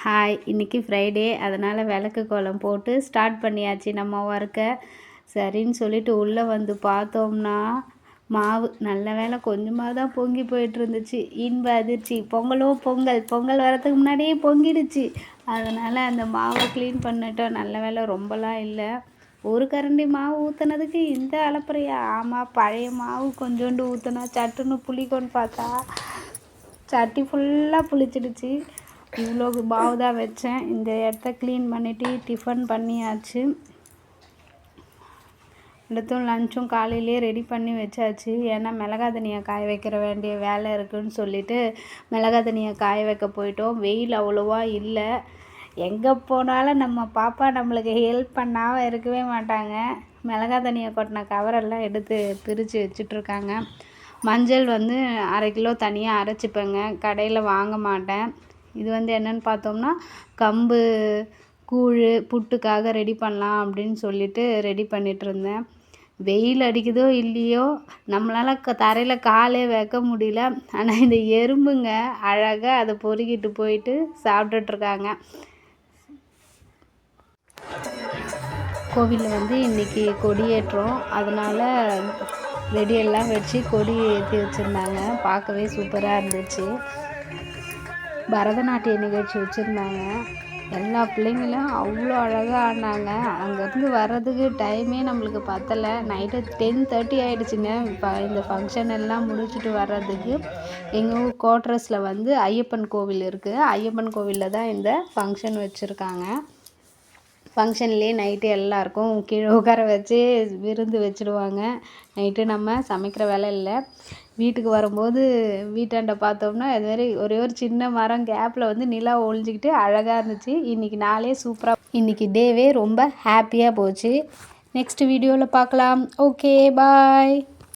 Hi, இன்றைக்கி Friday, அதனால் விளக்கு கோலம் போட்டு ஸ்டார்ட் பண்ணியாச்சு நம்ம ஒர்க்கை. சரின்னு சொல்லிட்டு உள்ளே வந்து பார்த்தோம்னா மாவு நல்ல வேலை கொஞ்சமாக தான் பொங்கி போயிட்டுருந்துச்சு. இன்ப அதிர்ச்சி, பொங்கல் வரதுக்கு முன்னாடியே பொங்கிடுச்சு. அதனால் அந்த மாவை க்ளீன் பண்ணிட்டோம். நல்ல வேலை ரொம்பலாம் இல்லை. ஒரு கரண்டி மாவு ஊற்றுனதுக்கு இந்த அலப்பறையா? ஆமாம், பழைய மாவு கொஞ்சோண்டு ஊற்றுனா சட்டுன்னு புளிக்கும்னு பார்த்தா சட்டி ஃபுல்லாக புளிச்சிடுச்சு. இவ்வளோ மாவு தான் வச்சேன். இந்த இடத்த க்ளீன் பண்ணிவிட்டு டிஃபன் பண்ணியாச்சு. அடுத்தும் லஞ்சும் காலையிலே ரெடி பண்ணி வச்சாச்சு. ஏன்னா மிளகா தனியாக காய வைக்கிற வேண்டிய வேலை இருக்குதுன்னு சொல்லிவிட்டு மிளகா தனியாக காய வைக்க போயிட்டோம். வெயில் அவ்வளோவா இல்லை. எங்கே போனாலும் நம்ம பாப்பா நம்மளுக்கு ஹெல்ப் பண்ணாமல் இருக்கவே மாட்டாங்க. மிளகா தனியாக கொட்டின கவரெல்லாம் எடுத்து பிரித்து வச்சிட்ருக்காங்க. மஞ்சள் வந்து 1/2 கிலோ தனியாக அரைச்சிப்பேங்க, கடையில் வாங்க மாட்டேன். இது வந்து என்னென்னு பார்த்தோம்னா கம்பு கூழ் புட்டுக்காக ரெடி பண்ணலாம் அப்படின்னு சொல்லிட்டு ரெடி பண்ணிகிட்ருந்தேன். வெயில் அடிக்குதோ இல்லையோ நம்மளால் தரையில் காலே வைக்க முடியல. ஆனால் இந்த எறும்புங்க அழகாக அதை பொறுக்கிட்டு போயிட்டு சாப்பிட்டுட்ருக்காங்க. கோவிலில் வந்து இன்றைக்கி கொடியேற்றோம். அதனால் வெடியெல்லாம் வச்சு கொடி ஏற்றி வச்சுருந்தாங்க. பார்க்கவே சூப்பராக இருந்துச்சு. பரதநாட்டிய நிகழ்ச்சி வச்சுருந்தாங்க. எல்லா பிள்ளைங்களும் அவ்வளோ அழகாக ஆடினாங்க. அங்கேருந்து வர்றதுக்கு டைமே நம்மளுக்கு பத்தலை. நைட்டு 10:30 ஆகிடுச்சிங்க. இப்போ இந்த ஃபங்க்ஷன் எல்லாம் முடிச்சுட்டு வர்றதுக்கு எங்கள் ஊர் குவார்ட்டர்ஸில் வந்து ஐயப்பன் கோவில் இருக்குது. ஐயப்பன் கோவிலில் தான் இந்த ஃபங்க்ஷன் வச்சுருக்காங்க. ஃபங்க்ஷன்லேயே நைட்டு எல்லாருக்கும் கீழே உட்கார வச்சு விருந்து வச்சுடுவாங்க. நைட்டு நம்ம சமைக்கிற வேலை இல்லை. வீட்டுக்கு வரும்போது வீட்டாண்ட பார்த்தோம்னா இதுமாரி ஒரே ஒரு சின்ன மரம் கேப்பில் வந்து நிலா ஒழிஞ்சிக்கிட்டு அழகாக இருந்துச்சு. இன்றைக்கி நாளே சூப்பராக, இன்றைக்கி டேவே ரொம்ப ஹாப்பியாக போச்சு. நெக்ஸ்ட் வீடியோவில் பார்க்கலாம். ஓகே, பாய்.